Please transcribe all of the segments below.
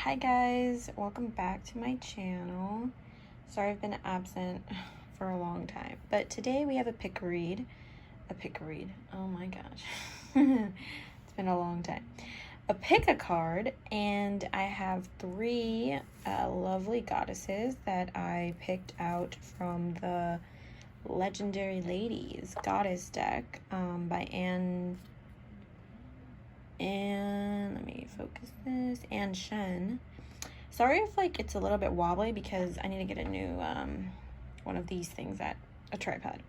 Hi guys, welcome back to my channel. Sorry I've been absent for a long time, but today we have a pick read. Oh my gosh. It's been a long time. A pick a card, and I have three lovely goddesses that I picked out from the Legendary Ladies Goddess deck by Anne, and let me focus this, and Shen. Sorry if like it's a little bit wobbly because I need to get a new one of these things at a tripod.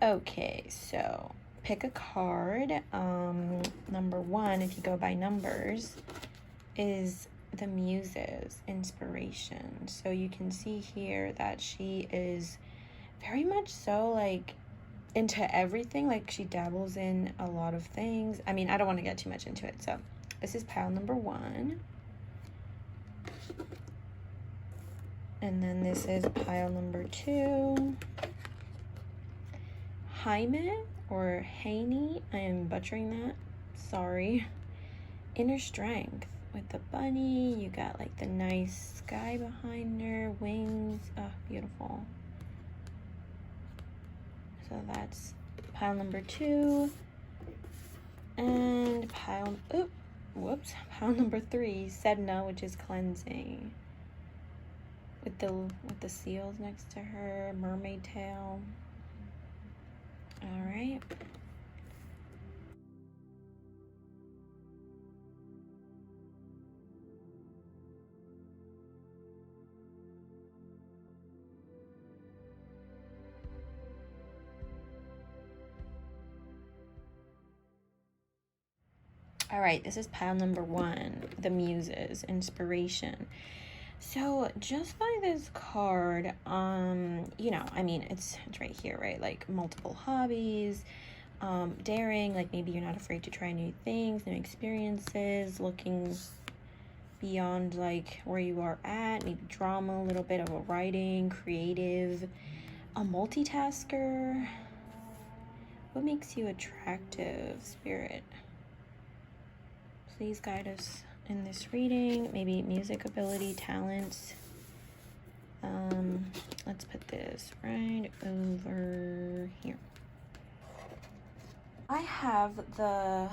Okay, so pick a card. Number one, if you go by numbers, is the Muses, inspiration. So you can see here that she is very much so like into everything. Like she dabbles in a lot of things. I mean, I don't want to get too much into it. So this is pile number one. And then this is pile number two. Jaime or Haney, I am butchering that, sorry. Inner strength with the bunny. You got like the nice sky behind her, wings. Oh, beautiful. So that's pile number two. And pile number three, Sedna, which is cleansing. With the seals next to her, mermaid tail. All right. All right, this is pile number one, the Muses, inspiration. So just by this card, you know, I mean, it's right here, right? Like multiple hobbies, daring, like maybe you're not afraid to try new things, new experiences, looking beyond like where you are at, maybe drama, a little bit of a writing, creative, a multitasker. What makes you attractive, Spirit? Please guide us in this reading. Maybe music ability, talents. Let's put this right over here. I have the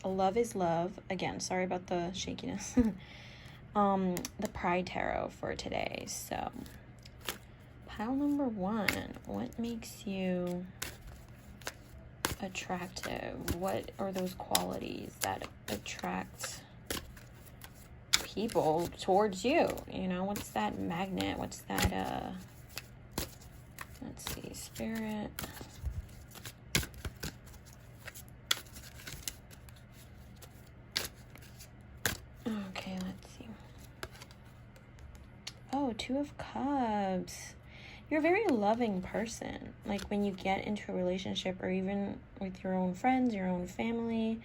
Love is Love. Again, sorry about the shakiness. The Pride Tarot for today. So, pile number one. What makes you attractive? What are those qualities that attract people towards you? You know, what's that magnet? What's that let's see, Spirit. Okay, let's see. Oh, Two of Cups. You're a very loving person. Like when you get into a relationship or even with your own friends, your own family,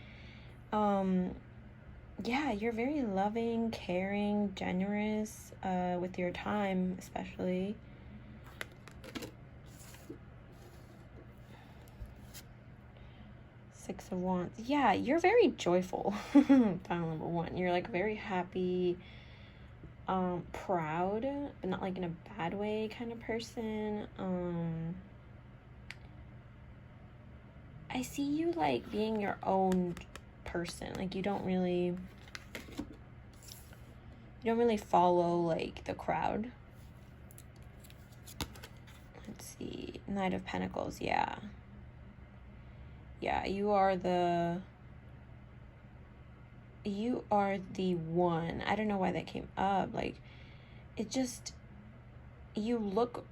yeah, you're very loving, caring, generous, with your time, especially. Six of Wands. Yeah, you're very joyful. Pile number one. You're like very happy, proud, but not like in a bad way kind of person. I see you like being your own person. Like you don't really follow like the crowd. Let's see. Knight of Pentacles. Yeah, you are the one. I don't know why that came up. Like it just, you look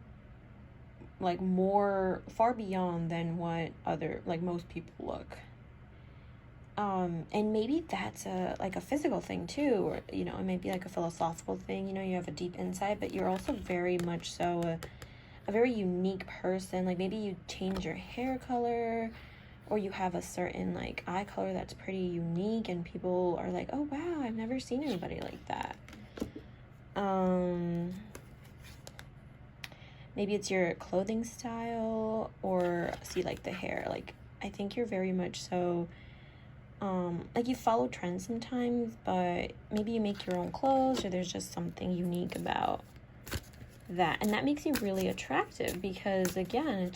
like more far beyond than what other, like most people look. And maybe that's like a physical thing too, or you know, it may be like a philosophical thing. You know, you have a deep insight, but you're also very much so a very unique person. Like maybe you change your hair color, or you have a certain like eye color that's pretty unique, and people are like, oh wow, I've never seen anybody like that. Maybe it's your clothing style, or see like the hair. Like I think you're very much so like you follow trends sometimes, but maybe you make your own clothes, or there's just something unique about that, and that makes you really attractive, because again,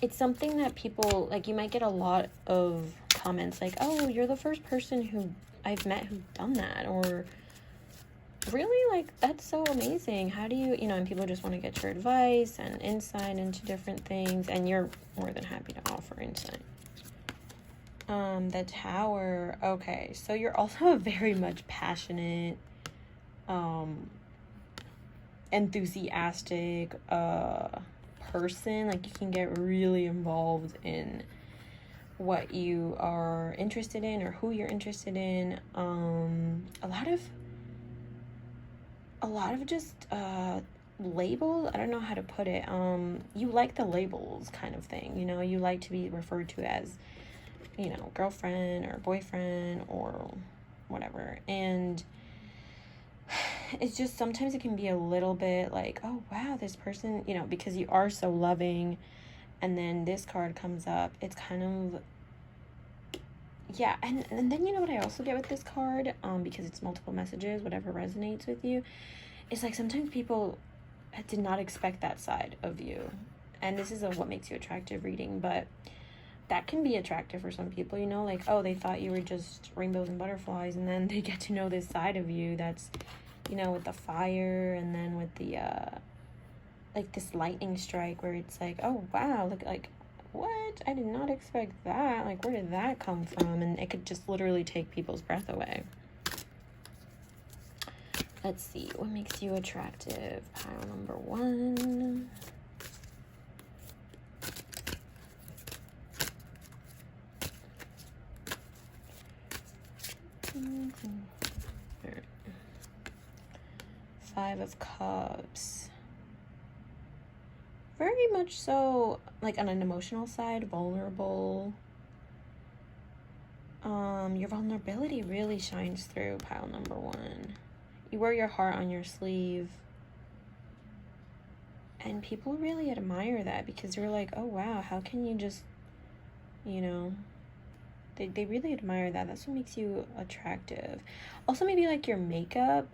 it's something that people, like, you might get a lot of comments like, oh, you're the first person who I've met who's done that, or really, like, that's so amazing. How do you, and people just want to get your advice and insight into different things, and you're more than happy to offer insight. The Tower. Okay, so you're also a very much passionate, enthusiastic person. Like, you can get really involved in what you are interested in or who you're interested in. A lot of just labels. I don't know how to put it. You like the labels kind of thing, you like to be referred to as, girlfriend or boyfriend or whatever. And it's just, sometimes it can be a little bit like, oh wow, this person, because you are so loving, and then this card comes up, it's kind of, yeah. And then, what I also get with this card, because it's multiple messages, whatever resonates with you, it's like sometimes people did not expect that side of you. And this is a what makes you attractive reading, but that can be attractive for some people, like, oh, they thought you were just rainbows and butterflies, and then they get to know this side of you that's, with the fire, and then with the like this lightning strike where it's like, oh wow, look, like, what? I did not expect that. Like, where did that come from? And it could just literally take people's breath away. Let's see, what makes you attractive? Pile number 1. Five of Cups. Very much so, like, on an emotional side, vulnerable. Your vulnerability really shines through, pile number 1. You wear your heart on your sleeve. And people really admire that, because they're like, oh wow, how can you just, they really admire that. That's what makes you attractive. Also, maybe like your makeup,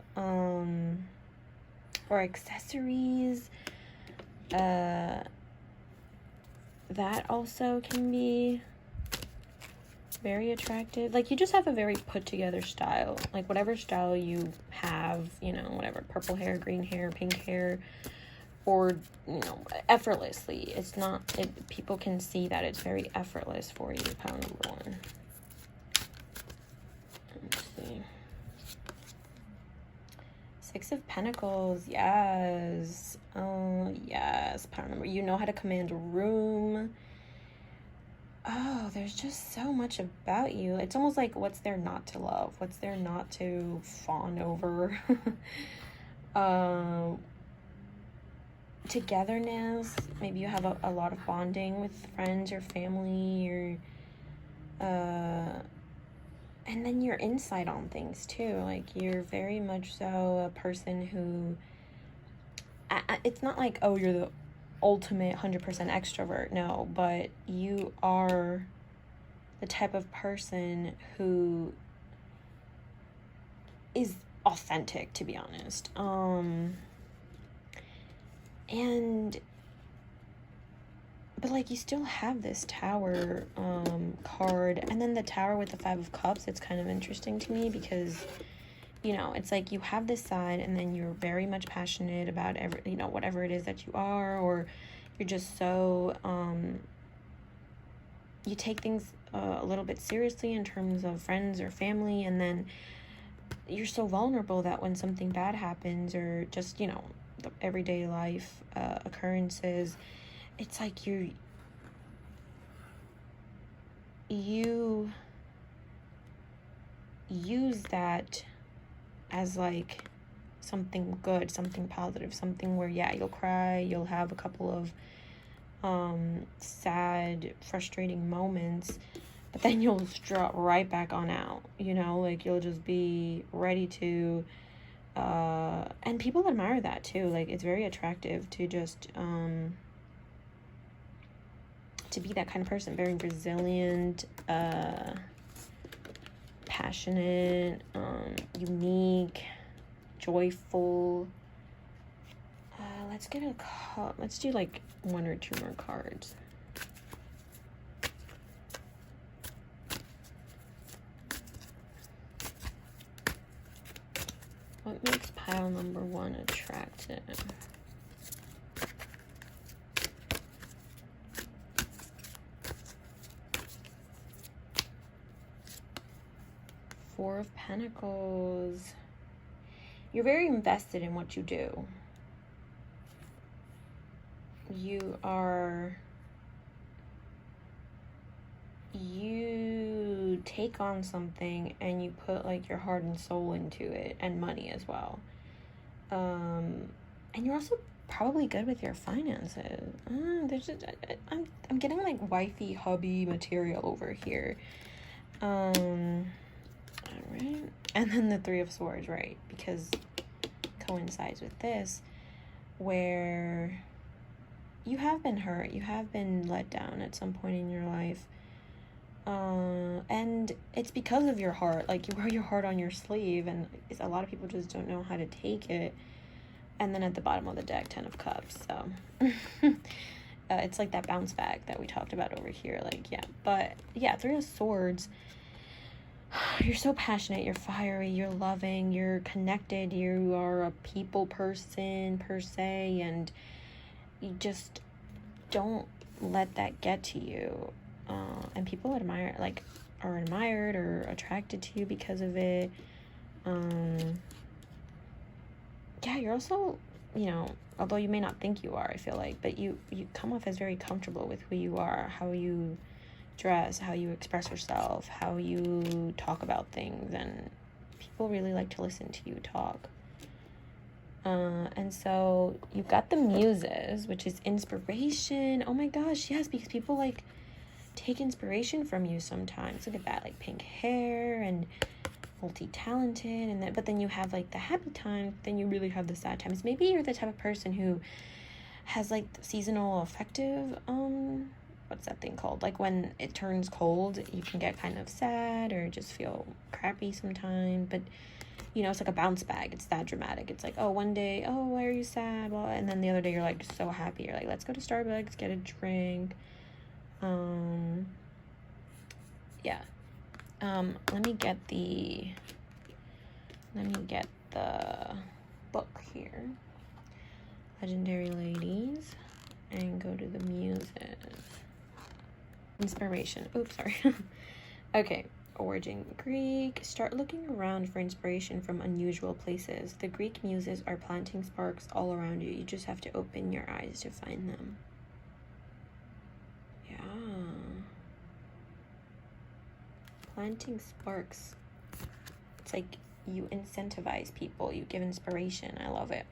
or accessories. That also can be very attractive. Like, you just have a very put together style. Like, whatever style you have, whatever, purple hair, green hair, pink hair, or, effortlessly. It's not, people can see that it's very effortless for you, pile number 1. Let's see. 6 of Pentacles, yes. Oh, yes, pile number. You know how to command a room. Oh, there's just so much about you. It's almost like, what's there not to love? What's there not to fawn over? Togetherness. Maybe you have a lot of bonding with friends or family, or and then your insight on things too. Like, you're very much so a person who, it's not like, oh, you're the ultimate 100% extrovert. No, but you are the type of person who is authentic, to be honest. But like, you still have this Tower card, and then the Tower with the 5 of Cups. It's kind of interesting to me, because it's like you have this side, and then you're very much passionate about whatever it is that you are, or you're just so you take things a little bit seriously in terms of friends or family, and then you're so vulnerable that when something bad happens, or just the everyday life occurrences, it's like you use that as like something good, something positive, something where, yeah, you'll cry, you'll have a couple of sad, frustrating moments, but then you'll drop right back on out, like, you'll just be ready to, and people admire that too. Like, it's very attractive to just, to be that kind of person, very resilient, passionate, unique, joyful. Let's get a let's do like 1 or 2 more cards. What makes pile number 1 attractive? Four of Pentacles. You're very invested in what you do. You take on something and you put like your heart and soul into it, and money as well. And you're also probably good with your finances. There's just, I'm getting like wifey hubby material over here. All right, and then the Three of Swords, right? Because coincides with this, where you have been hurt, you have been let down at some point in your life, and it's because of your heart. Like, you wear your heart on your sleeve, and a lot of people just don't know how to take it. And then at the bottom of the deck, 10 of Cups. So it's like that bounce back that we talked about over here. Like, yeah, but yeah, Three of Swords. You're so passionate, you're fiery, you're loving, you're connected, you are a people person per se, and you just don't let that get to you. And people admire, like, are admired or attracted to you because of it. Yeah, you're also, you know, although you may not think you are, I feel like, but you come off as very comfortable with who you are, how you dress, how you express yourself, how you talk about things, and people really like to listen to you talk. And so you've got the Muses, which is inspiration. Oh my gosh, yes, because people like take inspiration from you sometimes. Look at that, like pink hair and multi-talented, and then, but then you have like the happy times, then you really have the sad times. Maybe you're the type of person who has like seasonal affective, what's that thing called? Like when it turns cold, you can get kind of sad or just feel crappy sometimes. But, you know, it's like a bounce back. It's that dramatic. It's like, oh, one day, oh, why are you sad? Well, and then the other day you're like so happy. You're like, let's go to Starbucks, get a drink. Yeah. Let me get the book here. Legendary Ladies. And go to the Muses. Inspiration. Oops, sorry. Okay. Origin Greek. Start looking around for inspiration from unusual places. The Greek muses are planting sparks all around you. You just have to open your eyes to find them. Yeah. Planting sparks. It's like you incentivize people. You give inspiration. I love it.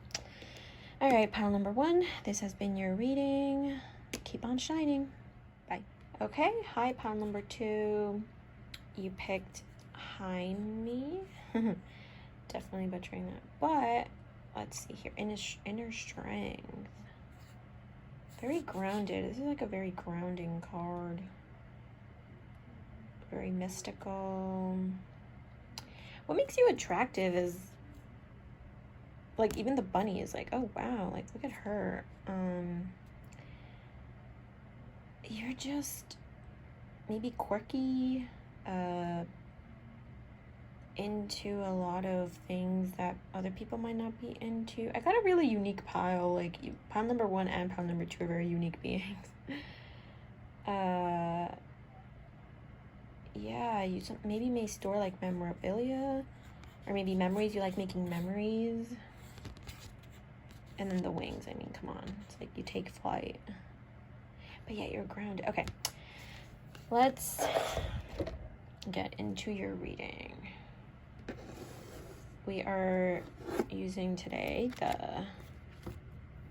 All right, pile number 1. This has been your reading. Keep on shining. Bye. Okay, hi, pile number 2. You picked Jaime. Definitely butchering that. But let's see here. Inner strength. Very grounded. This is like a very grounding card. Very mystical. What makes you attractive is, like, even the bunny is like, oh wow, like look at her. You're just maybe quirky, into a lot of things that other people might not be into. I got a really unique pile. Like, pile number 1 and pile number 2 are very unique beings. Yeah, you maybe may store like memorabilia, or maybe memories. You like making memories. And then the wings, I mean, come on, it's like you take flight. But yeah, you're grounded. Okay, let's get into your reading. We are using today the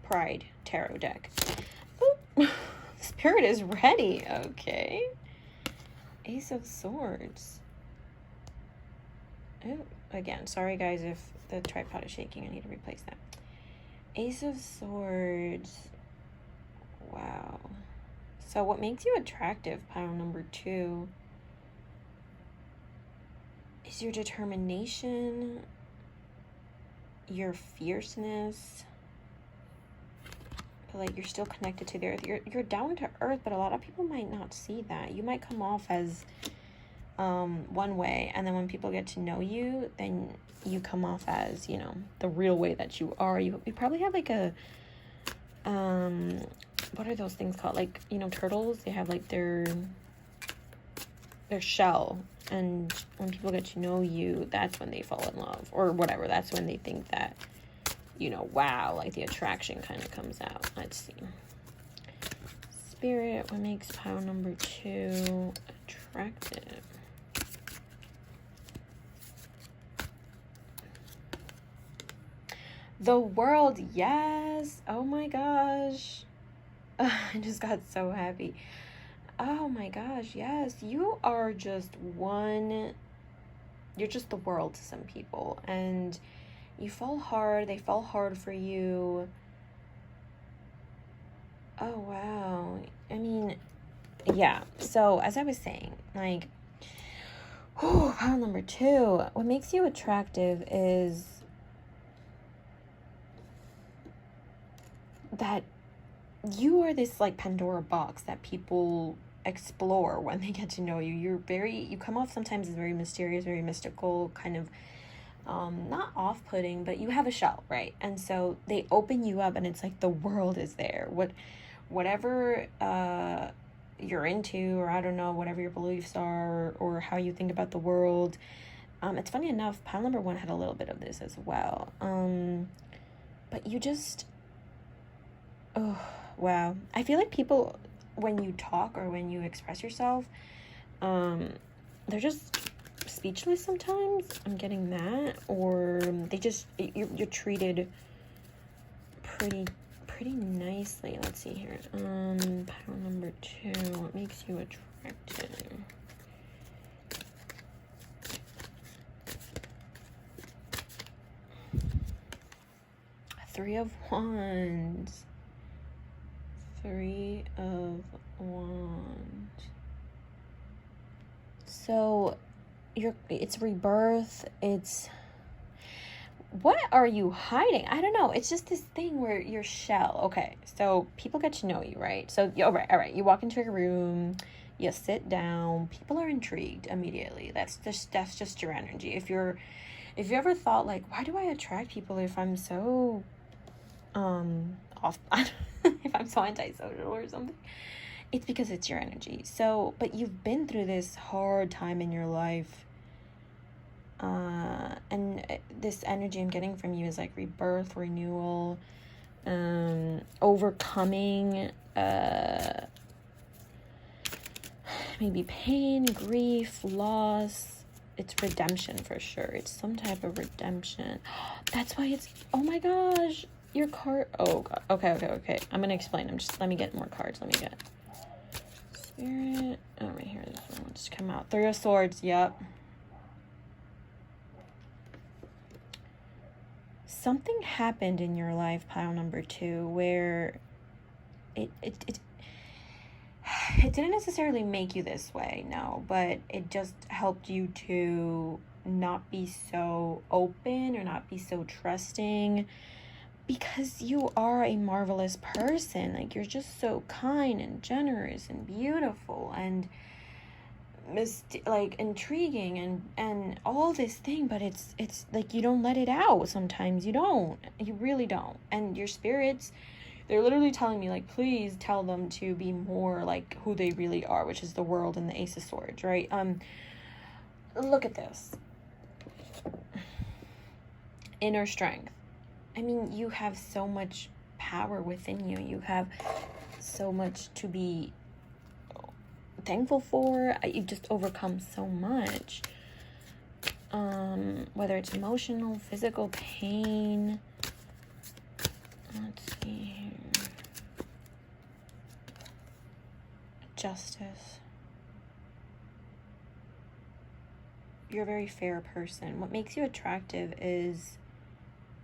Pride Tarot deck. Ooh, Spirit is ready. Okay. Ace of Swords. Oh, again, sorry guys if the tripod is shaking. I need to replace that. Ace of Swords. Wow. So what makes you attractive, pile number 2, is your determination, your fierceness. But like, you're still connected to the earth. You're down to earth, but a lot of people might not see that. You might come off as one way, and then when people get to know you, then you come off as, you know, the real way that you are. You probably have like a what are those things called? Like, you know, turtles, they have like their shell, and when people get to know you, that's when they fall in love or whatever. That's when they think that, you know, wow, like the attraction kind of comes out. Let's see. Spirit, what makes pile number 2 attractive? The World, yes. Oh my gosh. I just got so happy. Oh my gosh, yes. You are just you're just the world to some people. And you fall hard. They fall hard for you. Oh, wow. I mean, yeah. So, as I was saying, like, pile number 2. What makes you attractive is that you are this like Pandora box that people explore when they get to know you. You come off sometimes as very mysterious, very mystical, kind of not off-putting, but you have a shell, right? And so they open you up, and it's like the world is there. Whatever you're into, or I don't know, whatever your beliefs are, or how you think about the world. It's funny enough, pile number 1 had a little bit of this as well. But you just, oh, wow. I feel like people, when you talk or when you express yourself, they're just speechless sometimes. I'm getting that. Or they just, you're treated pretty nicely. Let's see here. Pile number 2, what makes you attractive? Three of Wands. 3 of Wands. So it's rebirth. It's, what are you hiding? I don't know. It's just this thing where your shell. Okay, so people get to know you, right? So, all right. You walk into a room, you sit down. People are intrigued immediately. That's just your energy. If you ever thought like, why do I attract people if I'm so off? If I'm so antisocial or something, it's because it's your energy. So, but you've been through this hard time in your life. And this energy I'm getting from you is like rebirth, renewal, overcoming, maybe pain, grief, loss. It's redemption for sure. It's some type of redemption. That's why it's, oh my gosh, your card. Oh god. Okay. I'm gonna explain. Let me get more cards. Let me get Spirit. Oh, right here. This one will just come out. 3 of Swords. Yep. Something happened in your life, pile number 2, where it didn't necessarily make you this way, no, but it just helped you to not be so open or not be so trusting, because you are a marvelous person. Like, you're just so kind and generous and beautiful and like intriguing and all this thing, but it's like you don't let it out. Sometimes you really don't. And your spirits, they're literally telling me like, please tell them to be more like who they really are, which is the World and the Ace of Swords, right? Look at this. Inner strength. I mean, you have so much power within you. You have so much to be thankful for. You've just overcome so much, whether it's emotional, physical pain. Let's see here. Justice. You're a very fair person. What makes you attractive is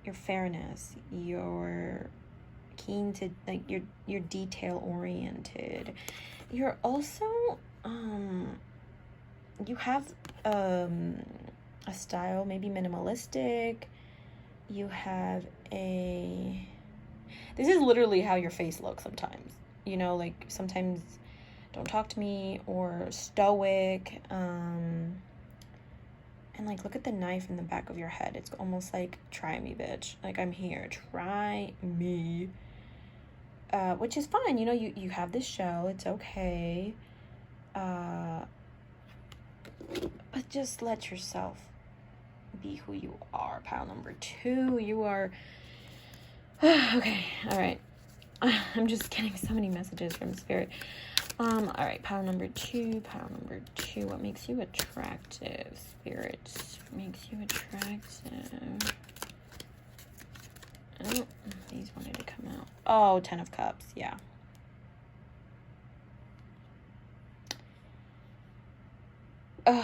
your fairness. You're keen to, like, you're detail oriented. You're also, you have, a style, maybe minimalistic. You have a... This is literally how your face looks sometimes. You know, like sometimes don't talk to me, or stoic. And like, look at the knife in the back of your head. It's almost like, try me, bitch. Like, I'm here. Try me. Which is fine. You know, you have this shell. It's okay. But just let yourself be who you are. Pile number 2. You are... Okay. All right. I'm just getting so many messages from Spirit. All right, pile number 2. What makes you attractive? Spirit makes you attractive. Oh, these wanted to come out. Oh, 10 of Cups, yeah.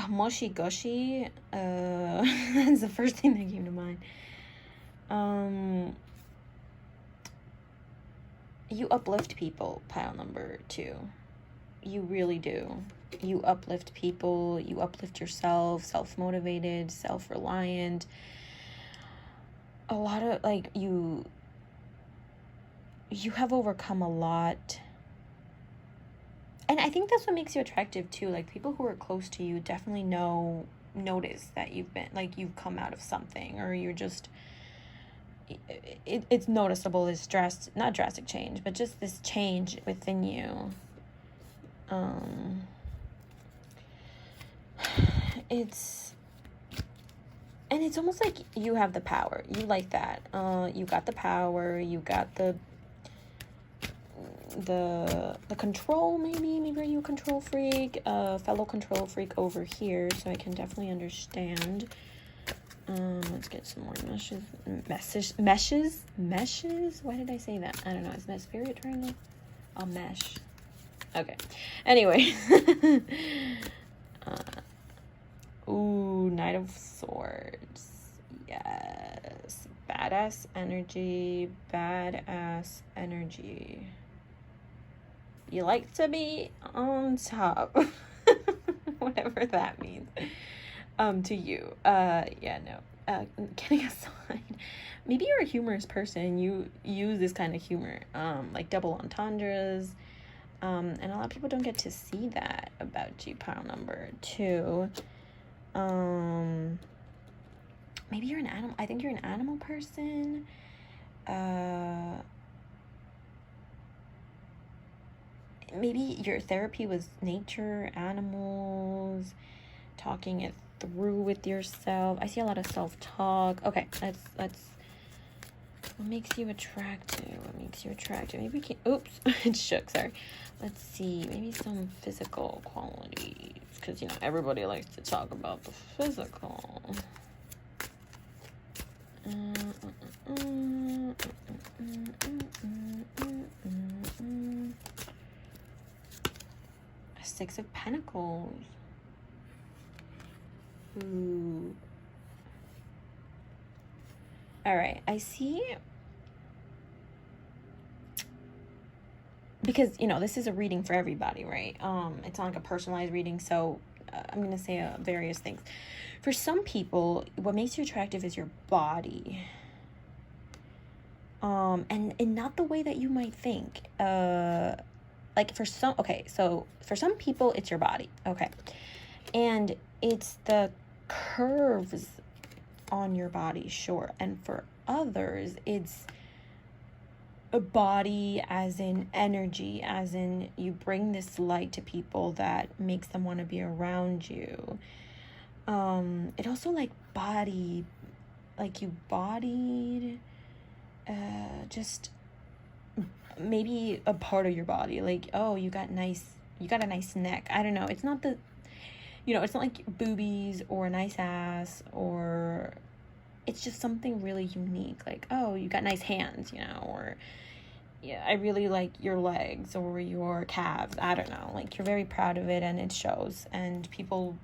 Moshi Goshi. That's the first thing that came to mind. You uplift people, pile number 2. You really do. You uplift people. You uplift yourself. Self-motivated, self-reliant. A lot of, like, you have overcome a lot. And I think that's what makes you attractive too. Like, people who are close to you definitely notice that you've come out of something, or you're just... It's noticeable, this not drastic change, but just this change within you. It's almost like you have the power. You like that. You got the power. You got the control. Maybe are you a control freak? Fellow control freak over here. So I can definitely understand. Let's get some more meshes. Why did I say that? I don't know. Is that Spirit triangle? A mesh. Okay. Anyway. Ooh, Knight of Swords. Yes. Badass energy. You like to be on top. Whatever that means. To you. Yeah, no. Kidding aside, maybe you're a humorous person. You use this kind of humor, like double entendres. And a lot of people don't get to see that about you, pile number 2. Maybe you're an animal. I think you're an animal person. Maybe your therapy was nature, animals, talking it through with yourself. I see a lot of self-talk. Okay, let's what makes you attractive? Maybe we can... Oops, it shook, sorry. Let's see, maybe some physical qualities, because, you know, everybody likes to talk about the physical. A 6 of Pentacles. Ooh. All right, I see. Because, you know, this is a reading for everybody, right? It's not like a personalized reading, so I'm going to say various things. For some people, what makes you attractive is your body. And not the way that you might think. Like for some, okay, so for some people, it's your body, okay? And it's the curves on your body, sure. And for others, it's a body as in energy, as in you bring this light to people that makes them want to be around you. It also like body, like you bodied, just maybe a part of your body, like, oh, you got a nice neck. I don't know. It's not the, you know, it's not like boobies or a nice ass, or it's just something really unique. Like, oh, you got nice hands, you know, or yeah, I really like your legs or your calves. I don't know. Like, you're very proud of it and it shows, and people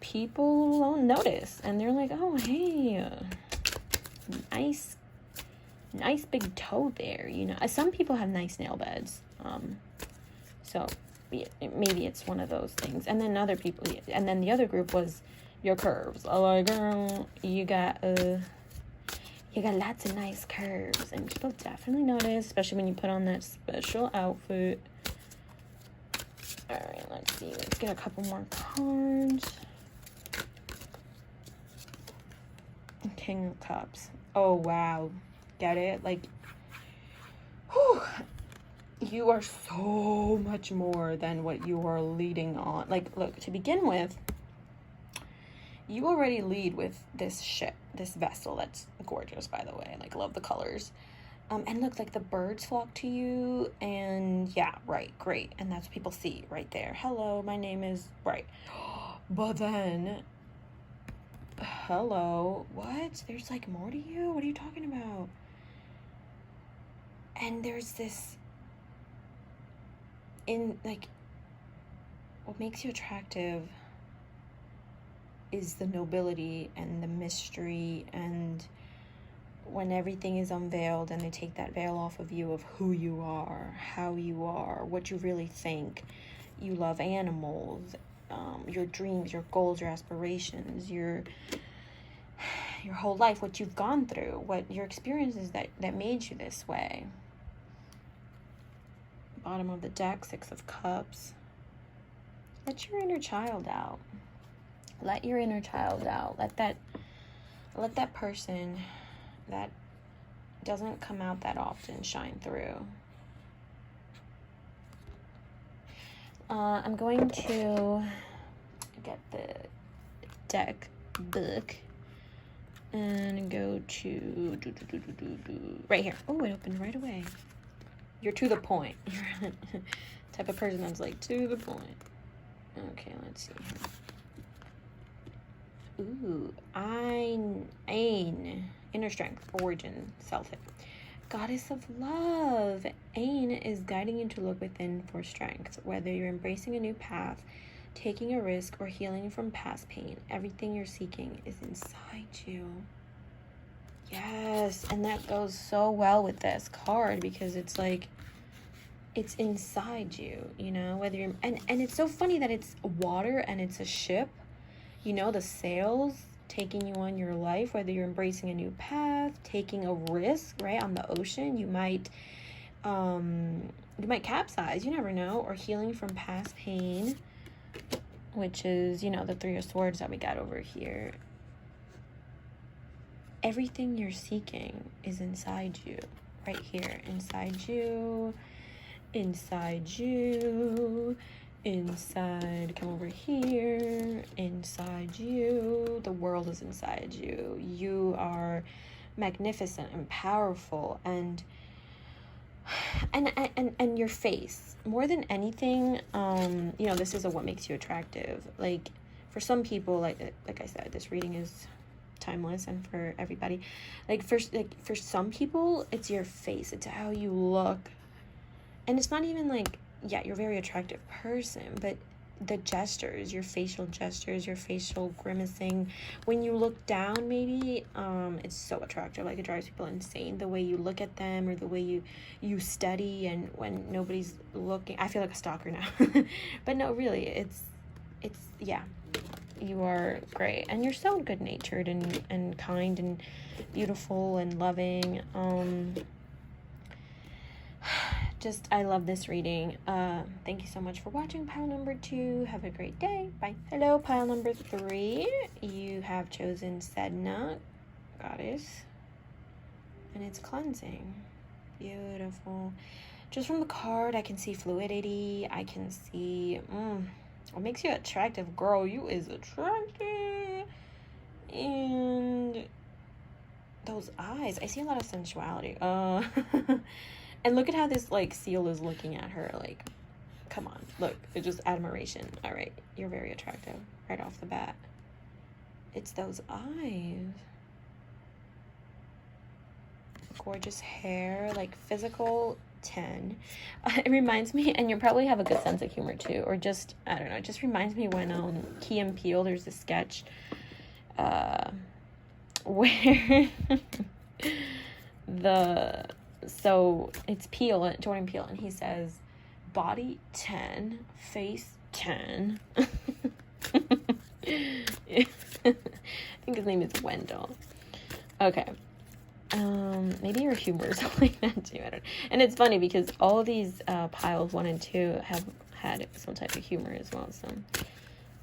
don't notice, and they're like, oh, hey, nice big toe there, you know. Some people have nice nail beds, so maybe it's one of those things. And then other people, and then the other group was your curves. I'm like, girl, you got lots of nice curves, and people definitely notice, especially when you put on that special outfit. All right, let's see. Let's get a couple more cards. King of Cups. Oh, wow. Get it? Like, whew, you are so much more than what you are leading on. Like, look, to begin with, you already lead with this ship, this vessel that's gorgeous, by the way. Like, love the colors. And look, like the birds flock to you, and yeah, right, great. And that's what people see right there. Hello, my name is, right. But then, hello, what? There's like more to you? What are you talking about? And there's this, what makes you attractive is the nobility and the mystery, and when everything is unveiled and they take that veil off of you of who you are, how you are, what you really think. You love animals, your dreams, your goals, your aspirations, your whole life, what you've gone through, what your experiences that made you this way. Bottom of the deck, Six of Cups. Let your inner child out. Let your inner child out. Let that person that doesn't come out that often shine through. I'm going to get the deck book and go to right here. Oh, it opened right away. You're to the point. You're the type of person that's like to the point. Okay, let's see. Ooh, Ain. Inner strength, origin, Celtic. Goddess of love. Ain is guiding you to look within for strength. Whether you're embracing a new path, taking a risk, or healing from past pain, everything you're seeking is inside you. Yes, and that goes so well with this card because it's like, it's inside you, you know, whether you're, and it's so funny that it's water and it's a ship, you know, the sails taking you on your life, whether you're embracing a new path, taking a risk, right, on the ocean, you might capsize, you never know, or healing from past pain, which is, you know, the Three of Swords that we got over here. Everything you're seeking is inside you, right here, inside you, inside you, inside, come over here, inside you. The world is inside you. You are magnificent and powerful, and your face, more than anything, you know, this is what makes you attractive. Like, for some people, like I said, this reading is timeless, and for everybody, for some people, it's your face, it's how you look. And it's not even like, yeah, you're a very attractive person, but the gestures, your facial gestures, your facial grimacing, when you look down, maybe, it's so attractive. Like, it drives people insane, the way you look at them, or the way you study, and when nobody's looking. I feel like a stalker now. But no, really, it's yeah, you are great, and you're so good-natured and kind and beautiful and loving. Just, I love this reading. Thank you so much for watching pile number 2. Have a great day. Bye. Hello, pile number 3. You have chosen Sedna, Goddess, and it's cleansing. Beautiful. Just from the card, I can see fluidity. I can see, what makes you attractive, girl? You is attractive. And those eyes, I see a lot of sensuality. And look at how this, like, seal is looking at her. Like, come on. Look, it's just admiration. All right, you're very attractive right off the bat. It's those eyes. Gorgeous hair. Like, physical 10. It reminds me, and you probably have a good sense of humor, too. Or just, I don't know. It just reminds me when Key and Peele, there's a sketch where so it's Jordan Peele, and he says, body 10, face 10. I think his name is Wendell. Okay. Maybe your humor is like that too. I don't know. And it's funny because all these piles 1 and 2 have had some type of humor as well, so,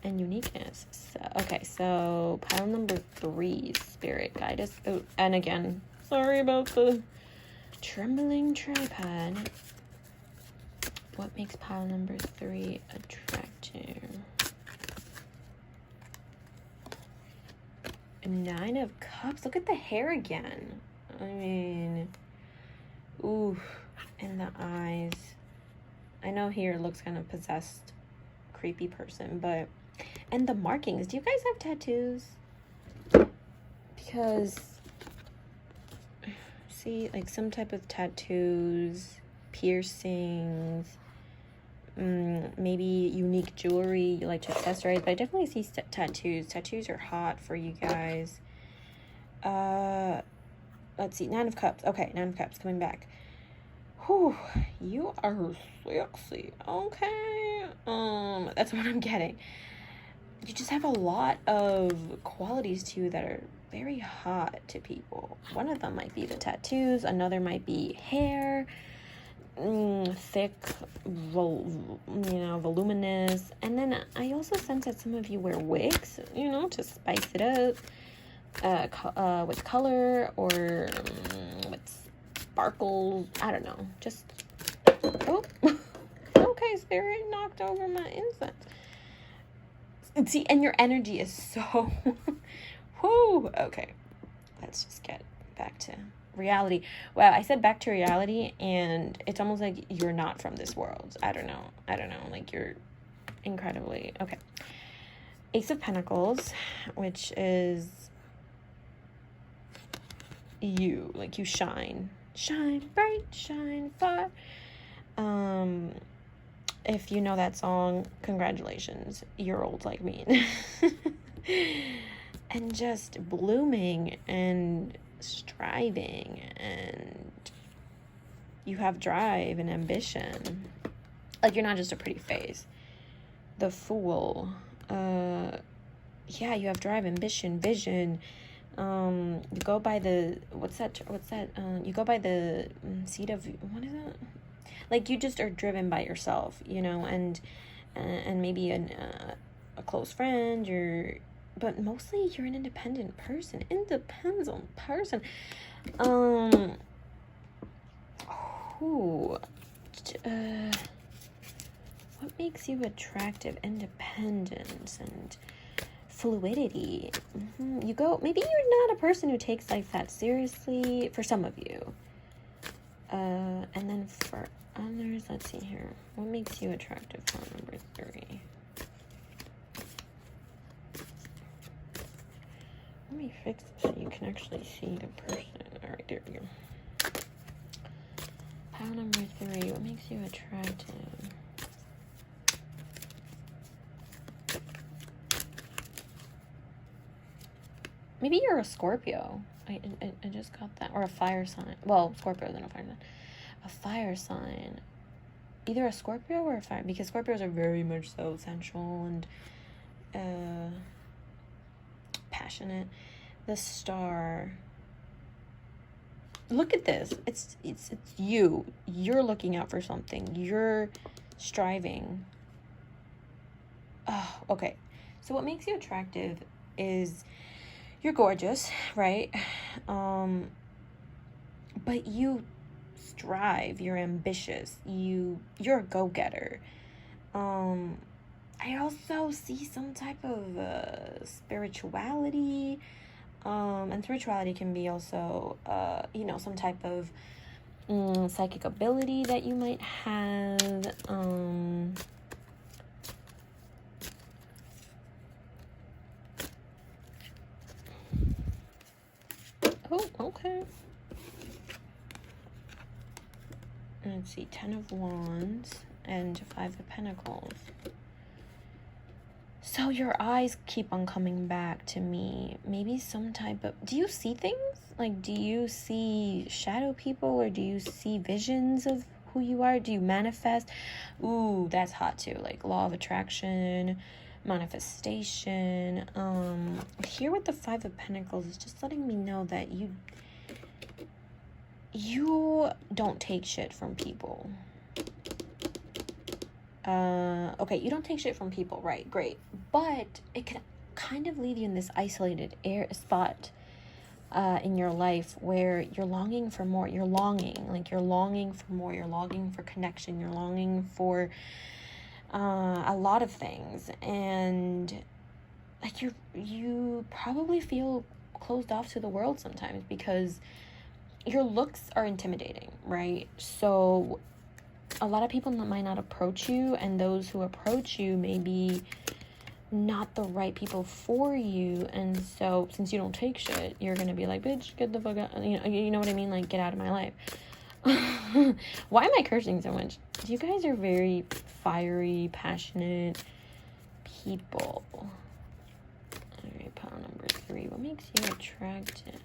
and uniqueness. So, okay, so pile number 3, spirit guide us. Oh, and again, sorry about the trembling tripod. What makes pile number 3 attractive? 9 of Cups. Look at the hair again. I mean, ooh, and the eyes. I know here it looks kind of possessed, creepy person, but, and the markings. Do you guys have tattoos? Because, see, like some type of tattoos, piercings, maybe unique jewelry you like to accessorize, but I definitely see tattoos. Tattoos are hot for you guys. Let's see, 9 of Cups. Okay, 9 of Cups coming back. Whew, you are sexy. Okay. That's what I'm getting. You just have a lot of qualities to you that are very hot to people. One of them might be the tattoos, another might be hair, thick, voluminous. And then I also sense that some of you wear wigs, to spice it up. With color or with sparkles. I don't know. Just, oh, okay, spirit knocked over my incense. See, and your energy is so, whoo, okay. Let's just get back to reality. Wow, I said back to reality, and it's almost like you're not from this world. I don't know. Like, you're incredibly, okay. Ace of Pentacles, which is you, like you shine bright, shine far. If you know that song, congratulations, you're old like me. And just blooming and striving, and you have drive and ambition. Like, you're not just a pretty face. The Fool, yeah, you have drive, ambition, vision. You go by the, what's that, you go by the seat of, what is it? Like, you just are driven by yourself, and maybe a close friend, but mostly you're an independent person. What makes you attractive? Independence and fluidity. Maybe you're not a person who takes life that seriously, for some of you. And then for others, let's see here. What makes you attractive? Pile number 3. Let me fix this so you can actually see the person. All right, there we go. Pile number 3. What makes you attractive? Maybe you're a Scorpio. I just got that. Or a fire sign. Well, Scorpio, then a fire sign. A fire sign. Either a Scorpio or a fire. Because Scorpios are very much so sensual and passionate. The Star. Look at this. It's you. You're looking out for something. You're striving. Oh, okay. So what makes you attractive is you're gorgeous, right? But you strive, you're ambitious, you're a go-getter. I also see some type of spirituality, and spirituality can be also some type of psychic ability that you might have. Oh, okay. Let's see, 10 of Wands and 5 of Pentacles. So your eyes keep on coming back to me. Maybe some type of... Do you see things? Like, do you see shadow people, or do you see visions of who you are? Do you manifest? Ooh, that's hot too. Like law of attraction, manifestation. Here with the Five of Pentacles is just letting me know that you don't take shit from people. Okay, you don't take shit from people, right? Great. But it can kind of leave you in this isolated spot in your life where you're longing for more. You're longing for more. You're longing for connection. You're longing for a lot of things. And like you probably feel closed off to the world sometimes because your looks are intimidating, right? So a lot of people might not approach you, and those who approach you may be not the right people for you. And so since you don't take shit, you're gonna be like, bitch, get the fuck out. You know what I mean? Like, get out of my life. Why am I cursing so much? You guys are very fiery, passionate people. All right, pile number 3. What makes you attractive?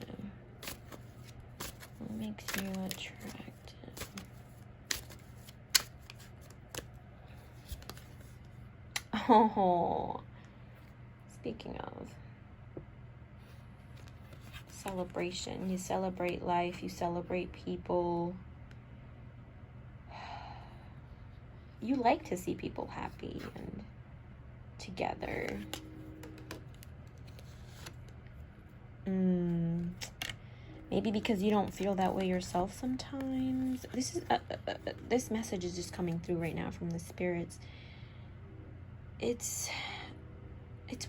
What makes you attractive? Oh, speaking of celebration, you celebrate life, you celebrate people. You like to see people happy and together. Maybe because you don't feel that way yourself sometimes. This is this message is just coming through right now from the spirits. It's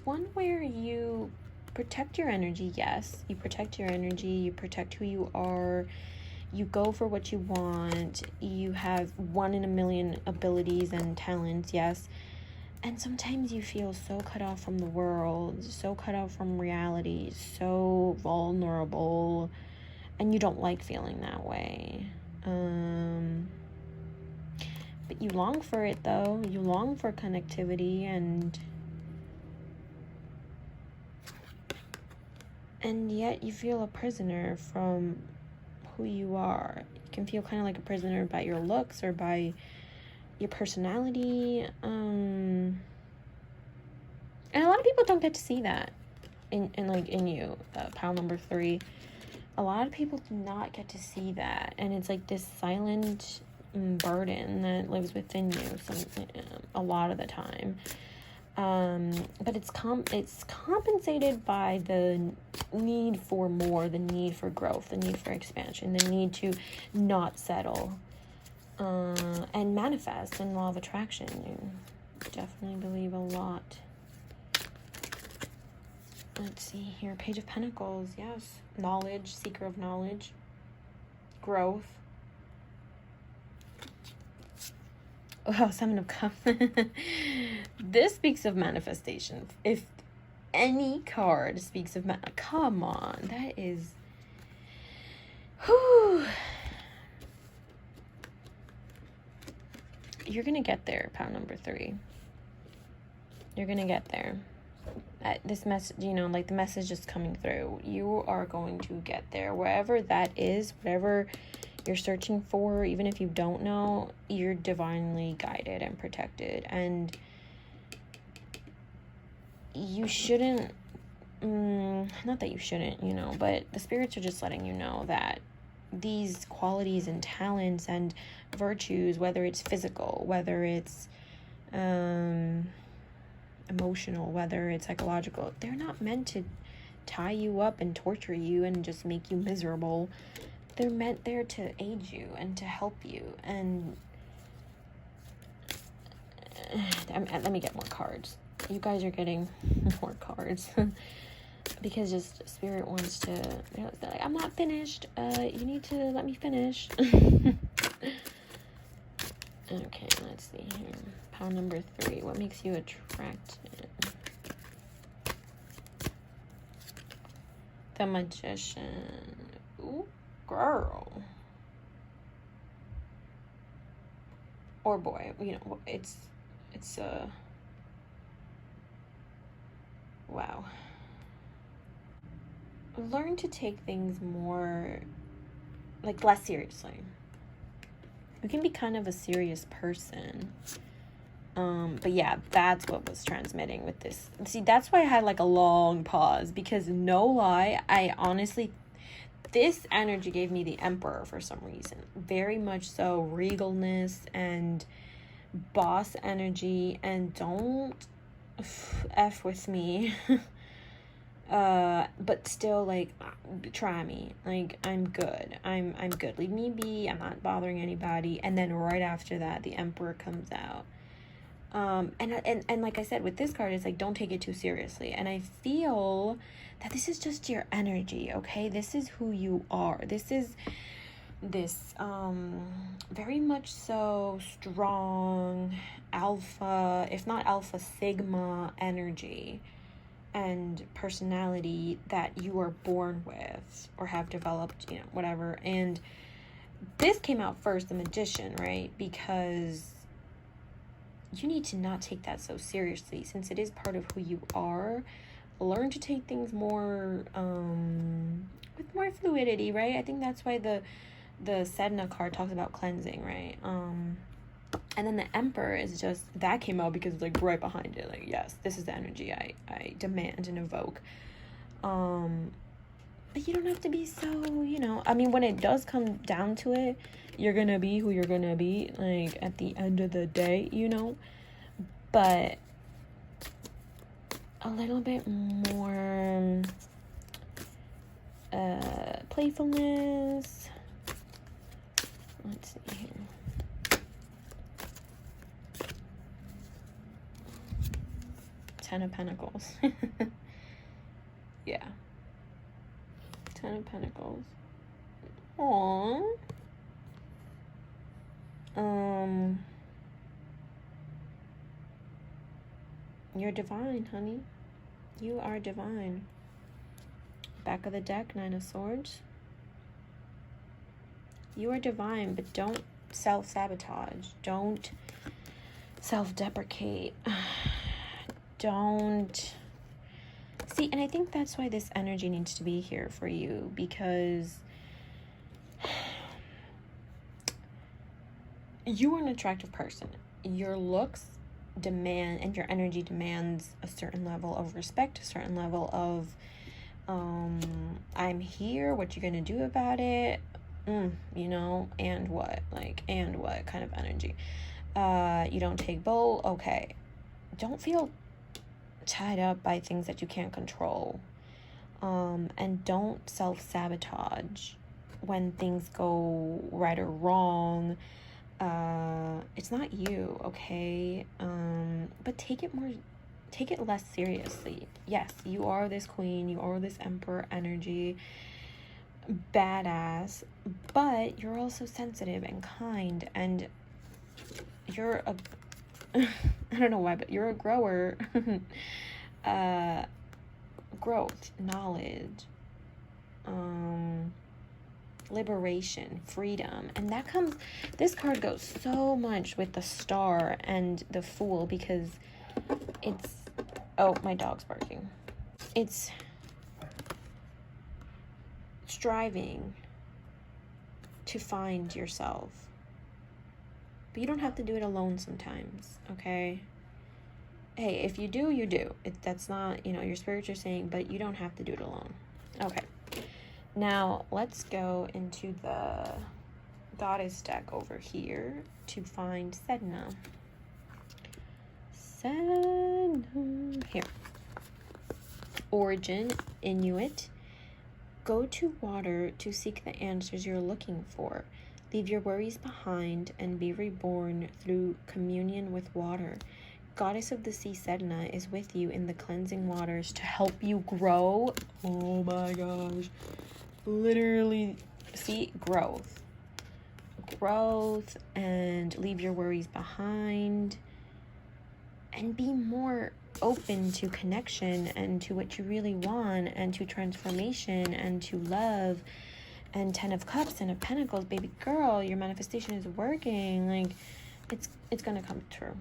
one where you protect your energy. Yes, you protect your energy, you protect who you are, you go for what you want, you have 1 in a million abilities and talents, yes. And sometimes you feel so cut off from the world, so cut off from reality, so vulnerable, and you don't like feeling that way. But you long for it, though. You long for connectivity, and yet you feel a prisoner from who you are. You can feel kind of like a prisoner by your looks or by your personality. And a lot of people don't get to see that in you, pile number 3. A lot of people do not get to see that, and it's like this silent burden that lives within you a lot of the time. But it's compensated by the need for more, the need for growth, the need for expansion, the need to not settle, and manifest in law of attraction. You definitely believe a lot. Let's see here. Page of Pentacles. Yes. Knowledge. Seeker of knowledge. Growth. Oh, Seven of Cups. This speaks of manifestation. If any card speaks of come on. That is... Whew. You're going to get there, pile number 3. You're going to get there. This message, like the message is coming through. You are going to get there. Wherever that is, whatever you're searching for, even if you don't know, you're divinely guided and protected. And you shouldn't, not that you shouldn't, but the spirits are just letting you know that these qualities and talents and virtues, whether it's physical, whether it's emotional, whether it's psychological, they're not meant to tie you up and torture you and just make you miserable. They're meant there to aid you and to help you. And let me get more cards. You guys are getting more cards because just spirit wants to, they're like, I'm not finished, you need to let me finish. Okay, let's see here. Pile number 3. What makes you attracted? The Magician. Ooh, girl. Or boy. It's wow. Learn to take things more, less seriously. You can be kind of a serious person, But yeah, that's what was transmitting with this. See, that's why I had like a long pause, because no lie, I honestly, this energy gave me the Emperor for some reason. Very much so regalness and boss energy, and don't F with me. But still, like, try me. Like, I'm good. I'm good. Leave me be. I'm not bothering anybody. And then right after that, the Emperor comes out. And like I said, with this card, it's like, don't take it too seriously. And I feel that this is just your energy, okay? This is who you are. This is this very much so strong alpha, if not alpha, sigma energy and personality that you are born with or have developed, you know, whatever. And this came out first, the Magician, right? Because you need to not take that so seriously, since it is part of who you are. Learn to take things more with more fluidity, right? I think that's why the Sedna card talks about cleansing, right? And then the Emperor is just, that came out because it's like right behind it, like, yes, this is the energy I demand and evoke. But you don't have to be so, you know, I mean, when it does come down to it, you're gonna be who you're gonna be, like, at the end of the day, you know. But a little bit more playfulness. Let's see here. 10 of Pentacles. Yeah. 10 of Pentacles. Aww. You're divine, honey. You are divine. Back of the deck, 9 of Swords. You are divine, but don't self-sabotage. Don't self-deprecate. Don't... See, and I think that's why this energy needs to be here for you, because you are an attractive person. Your looks demand, and your energy demands, a certain level of respect, a certain level of I'm here, what you gonna do about it, you know, and what, like, and what kind of energy. You don't take bull, okay. Don't feel tied up by things that you can't control, and don't self-sabotage when things go right or wrong. It's not you, okay? But take it less seriously. Yes, you are this queen, you are this Emperor energy, badass, but you're also sensitive and kind, and you're a I don't know why, but you're a grower. Growth, knowledge, liberation, freedom. And that comes, this card goes so much with the Star and the Fool, because it's, oh, my dog's barking. It's striving to find yourself. But you don't have to do it alone sometimes, okay? Hey, if you do, you do. That's not, you know, your spirits are saying, but you don't have to do it alone. Okay. Now, let's go into the Goddess deck over here to find Sedna. Sedna. Here. Origin, Inuit. Go to water to seek the answers you're looking for. Leave your worries behind and be reborn through communion with water. Goddess of the Sea Sedna is with you in the cleansing waters to help you grow. Oh my gosh. Literally, see, growth. Growth, and leave your worries behind. And be more open to connection and to what you really want, and to transformation and to love. And 10 of Cups, 10 of Pentacles, baby girl, your manifestation is working. Like, it's gonna come true.